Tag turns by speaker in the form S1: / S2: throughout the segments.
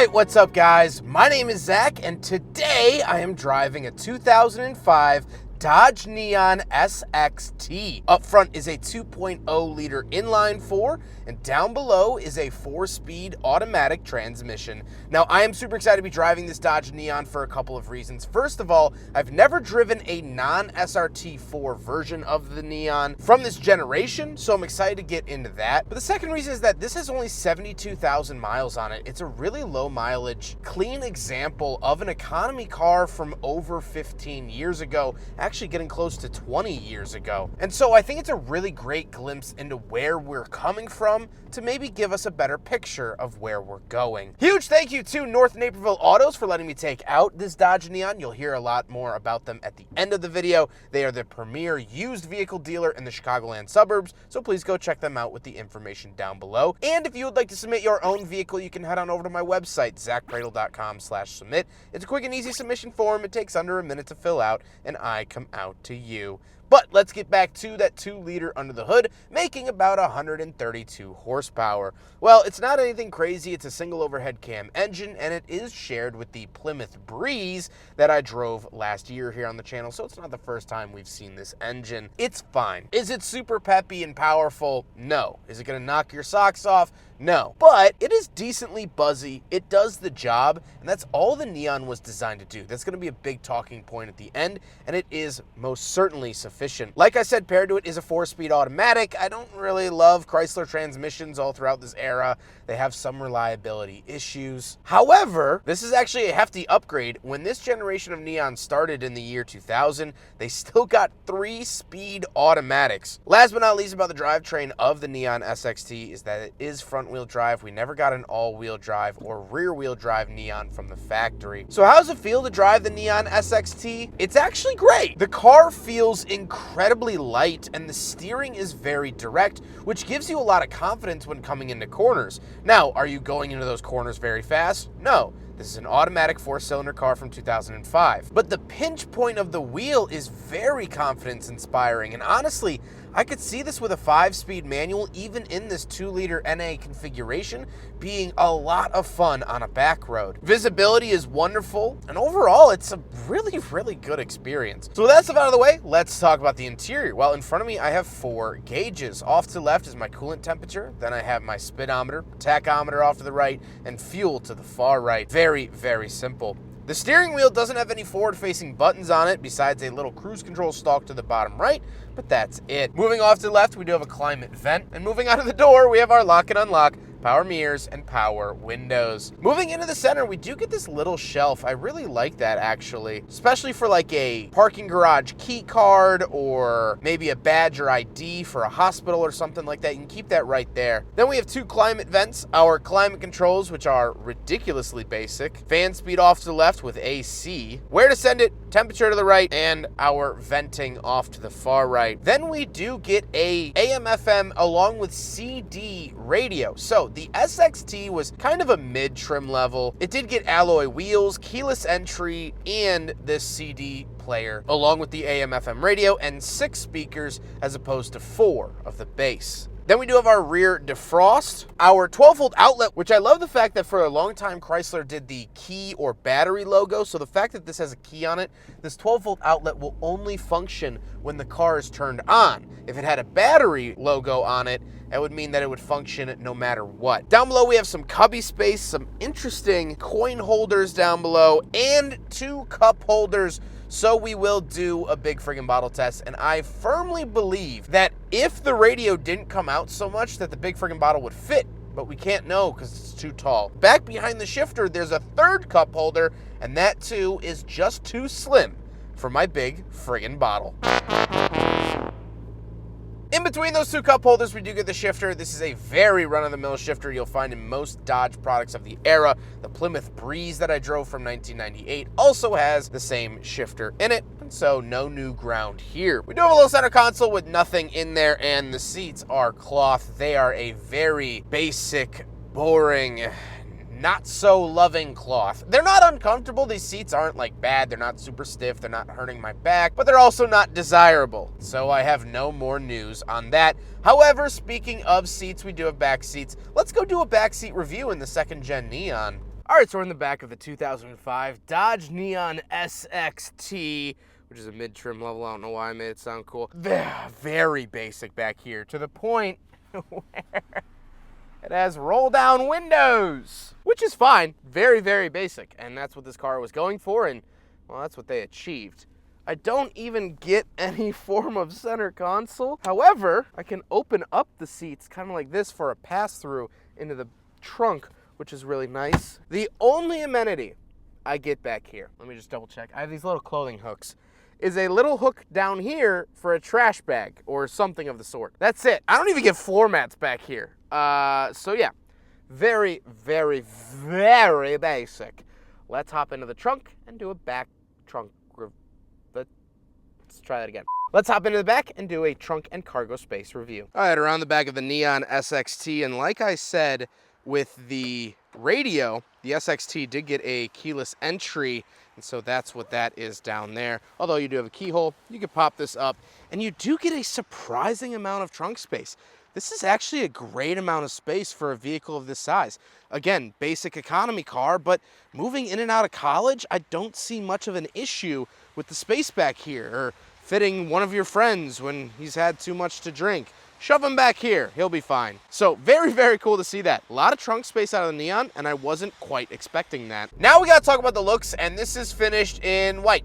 S1: Alright, what's up guys? My name is Zach, and today I am driving a 2005 Dodge Neon SXT. Up front is a 2.0 liter inline 4, and down below is a 4-speed automatic transmission. Now, I am super excited to be driving this Dodge Neon for a couple of reasons. First of all, I've never driven a non-SRT4 version of the Neon from this generation, so I'm excited to get into that. But the second reason is that this has only 72,000 miles on it. It's a really low mileage, clean example of an economy car from over 15 years ago, actually getting close to 20 years ago. And so I think it's a really great glimpse into where we're coming from to maybe give us a better picture of where we're going. Huge thank you to North Naperville Autos for letting me take out this Dodge Neon. You'll hear a lot more about them at the end of the video. They are the premier used vehicle dealer in the Chicagoland suburbs, so please go check them out with the information down below. And if you would like to submit your own vehicle, you can head on over to my website, zackcradle.com/submit. It's a quick and easy submission form. It takes under a minute to fill out, and I come out to you. But let's get back to that 2-liter under the hood, making about 132 horsepower. Well, it's not anything crazy. It's a single overhead cam engine, and it is shared with the Plymouth Breeze that I drove last year here on the channel, so it's not the first time we've seen this engine. It's fine. Is it super peppy and powerful? No. Is it going to knock your socks off? No. But it is decently buzzy. It does the job, and that's all the Neon was designed to do. That's going to be a big talking point at the end, and it is most certainly sufficient. Like I said, paired to it is a 4-speed automatic. I don't really love Chrysler transmissions all throughout this era. They have some reliability issues. However, this is actually a hefty upgrade. When this generation of Neon started in the year 2000, they still got 3-speed automatics. Last but not least about the drivetrain of the Neon SXT is that it is front-wheel drive. We never got an all-wheel drive or rear-wheel drive Neon from the factory. So how does it feel to drive the Neon SXT? It's actually great. The car feels incredibly light, and the steering is very direct, which gives you a lot of confidence when coming into corners. Now, are you going into those corners very fast? No. This is an automatic 4-cylinder car from 2005. But the pinch point of the wheel is very confidence-inspiring, and honestly, I could see this with a 5-speed manual, even in this 2-liter NA configuration, being a lot of fun on a back road. Visibility is wonderful, and overall, it's a really, really good experience. So with that stuff out of the way, let's talk about the interior. Well, in front of me, I have 4 gauges. Off to the left is my coolant temperature, then I have my speedometer, tachometer off to the right, and fuel to the far right. Very, very simple. The steering wheel doesn't have any forward-facing buttons on it besides a little cruise control stalk to the bottom right, but that's it. Moving off to the left, we do have a climate vent, and moving out of the door, we have our lock and unlock, power mirrors, and power windows. Moving into the center, we do get this little shelf. I really like that, actually, especially for like a parking garage key card or maybe a badge or ID for a hospital or something like that. You can keep that right there. Then we have 2 climate vents, our climate controls, which are ridiculously basic, fan speed off to the left with AC, where to send it, temperature to the right, and our venting off to the far right. Then we do get a AM/FM along with CD radio. So the SXT was kind of a mid-trim level. It did get alloy wheels, keyless entry, and this CD player, along with the AM/FM radio and 6 speakers as opposed to 4 of the base. Then we do have our rear defrost, our 12-volt outlet, which I love the fact that for a long time Chrysler did the key or battery logo. So the fact that this has a key on it, this 12-volt outlet will only function when the car is turned on. If it had a battery logo on it, that would mean that it would function no matter what. Down below, we have some cubby space, some interesting coin holders down below, and 2 cup holders. So we will do a big friggin' bottle test, and I firmly believe that if the radio didn't come out so much that the big friggin' bottle would fit, but we can't know because it's too tall. Back behind the shifter, there's a 3rd cup holder, and that too is just too slim for my big friggin' bottle. In between those 2 cup holders, we do get the shifter. This is a very run-of-the-mill shifter you'll find in most Dodge products of the era. The Plymouth Breeze that I drove from 1998 also has the same shifter in it, and so no new ground here. We do have a little center console with nothing in there, and the seats are cloth. They are a very basic, boring, not so loving cloth. They're not uncomfortable. These seats aren't like bad. They're not super stiff. They're not hurting my back, but they're also not desirable. So I have no more news on that. However, speaking of seats, we do have back seats. Let's go do a back seat review in the 2nd gen Neon. All right, so we're in the back of the 2005 Dodge Neon SXT, which is a mid-trim level. I don't know why I made it sound cool. Very basic back here, to the point where it has roll-down windows, which is fine. Very, very basic, and that's what this car was going for, and, well, that's what they achieved. I don't even get any form of center console. However, I can open up the seats kind of like this for a pass-through into the trunk, which is really nice. The only amenity I get back here, let me just double check. I have these little clothing hooks, is a little hook down here for a trash bag or something of the sort. That's it. I don't even get floor mats back here. So yeah, very, very, very basic. Let's hop into the trunk and do a back trunk. Let's try that again. Let's hop into the back and do a trunk and cargo space review. All right, around the back of the Neon SXT, and like I said, with the radio, the SXT did get a keyless entry, and so that's what that is down there. Although you do have a keyhole, you can pop this up, and you do get a surprising amount of trunk space. This is actually a great amount of space for a vehicle of this size. Again, basic economy car, but moving in and out of college, I don't see much of an issue with the space back here, or fitting one of your friends when he's had too much to drink. Shove him back here, he'll be fine. So very, very cool to see that. A lot of trunk space out of the Neon, and I wasn't quite expecting that. Now we gotta talk about the looks, and this is finished in white.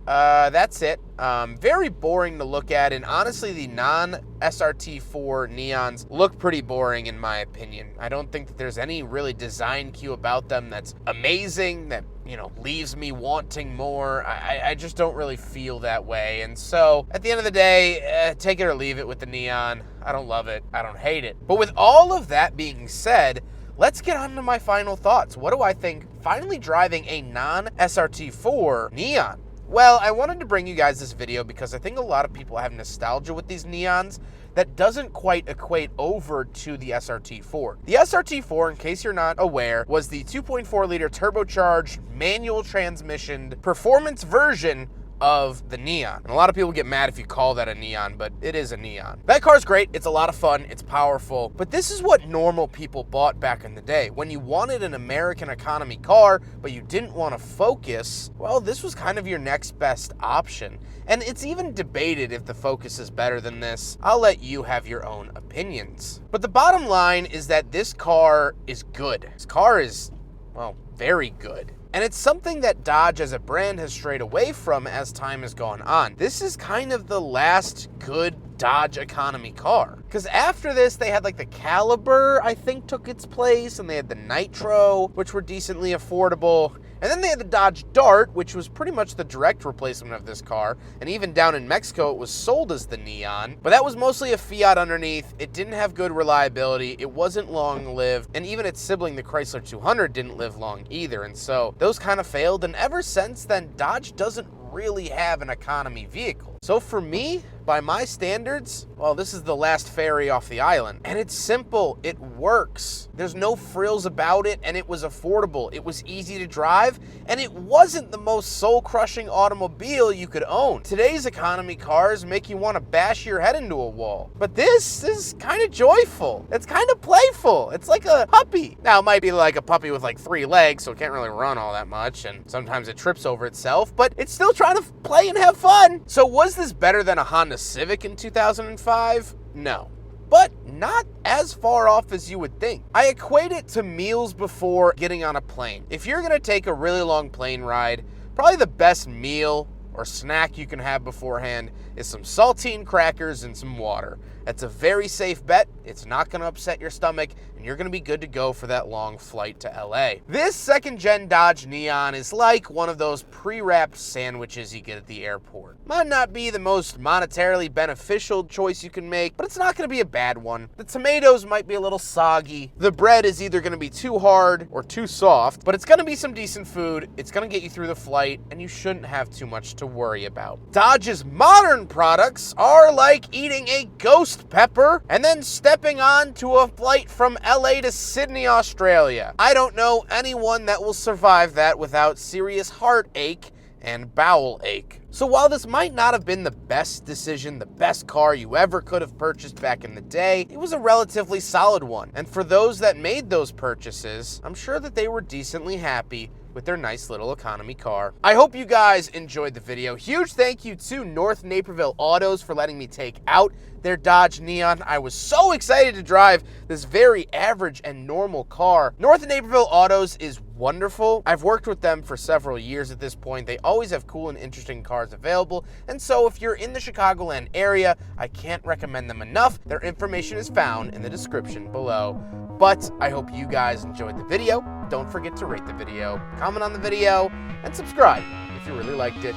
S1: That's it. Very boring to look at, and honestly, the non-SRT4 Neons look pretty boring in my opinion. I don't think that there's any really design cue about them that's amazing, that, you know, leaves me wanting more. I just don't really feel that way, and so, at the end of the day, take it or leave it with the Neon. I don't love it. I don't hate it. But with all of that being said, let's get on to my final thoughts. What do I think finally driving a non-SRT4 Neon? Well, I wanted to bring you guys this video because I think a lot of people have nostalgia with these Neons that doesn't quite equate over to the SRT4. The SRT4, in case you're not aware, was the 2.4 liter turbocharged manual transmission performance version of the Neon. And a lot of people get mad if you call that a Neon, but it is a Neon. That car's great, it's a lot of fun, it's powerful, but this is what normal people bought back in the day. When you wanted an American economy car, but you didn't want to focus, well, this was kind of your next best option. And it's even debated if the Focus is better than this. I'll let you have your own opinions. But the bottom line is that this car is good. This car is, well, very good. And it's something that Dodge as a brand has strayed away from as time has gone on. This is kind of the last good Dodge economy car. Because after this, they had like the Caliber, I think, took its place, and they had the Nitro, which were decently affordable. And then they had the Dodge Dart, which was pretty much the direct replacement of this car. And even down in Mexico, it was sold as the Neon. But that was mostly a Fiat underneath. It didn't have good reliability. It wasn't long-lived. And even its sibling, the Chrysler 200, didn't live long either. And so those kind of failed. And ever since then, Dodge doesn't really have an economy vehicle. So for me, by my standards, well, this is the last ferry off the island. And it's simple, it works. There's no frills about it, and it was affordable. It was easy to drive, and it wasn't the most soul-crushing automobile you could own. Today's economy cars make you want to bash your head into a wall. But this is kind of joyful. It's kind of playful. It's like a puppy. Now, it might be like a puppy with like 3 legs, so it can't really run all that much, and sometimes it trips over itself, but it's still trying to play and have fun. So was this better than a Honda Civic in 2005? No. But not as far off as you would think. I equate it to meals before getting on a plane. If you're gonna take a really long plane ride, probably the best meal or snack you can have beforehand is some saltine crackers and some water. That's a very safe bet. It's not gonna upset your stomach, and you're gonna be good to go for that long flight to LA. This second-gen Dodge Neon is like one of those pre-wrapped sandwiches you get at the airport. Might not be the most monetarily beneficial choice you can make, but it's not gonna be a bad one. The tomatoes might be a little soggy. The bread is either gonna be too hard or too soft, but it's gonna be some decent food. It's gonna get you through the flight, and you shouldn't have too much to worry about. Dodge's modern products are like eating a ghost pepper and then stepping on to a flight from LA to Sydney, Australia. I don't know anyone that will survive that without serious heartache and bowel ache. So while this might not have been the best decision, the best car you ever could have purchased back in the day, it was a relatively solid one. And for those that made those purchases, I'm sure that they were decently happy with their nice little economy car. I hope you guys enjoyed the video. Huge thank you to North Naperville Autos for letting me take out their Dodge Neon. I was so excited to drive this very average and normal car. North Naperville Autos is wonderful. I've worked with them for several years at this point. They always have cool and interesting cars available. And so if you're in the Chicagoland area, I can't recommend them enough. Their information is found in the description below. But I hope you guys enjoyed the video. Don't forget to rate the video, comment on the video, and subscribe if you really liked it.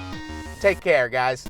S1: Take care, guys.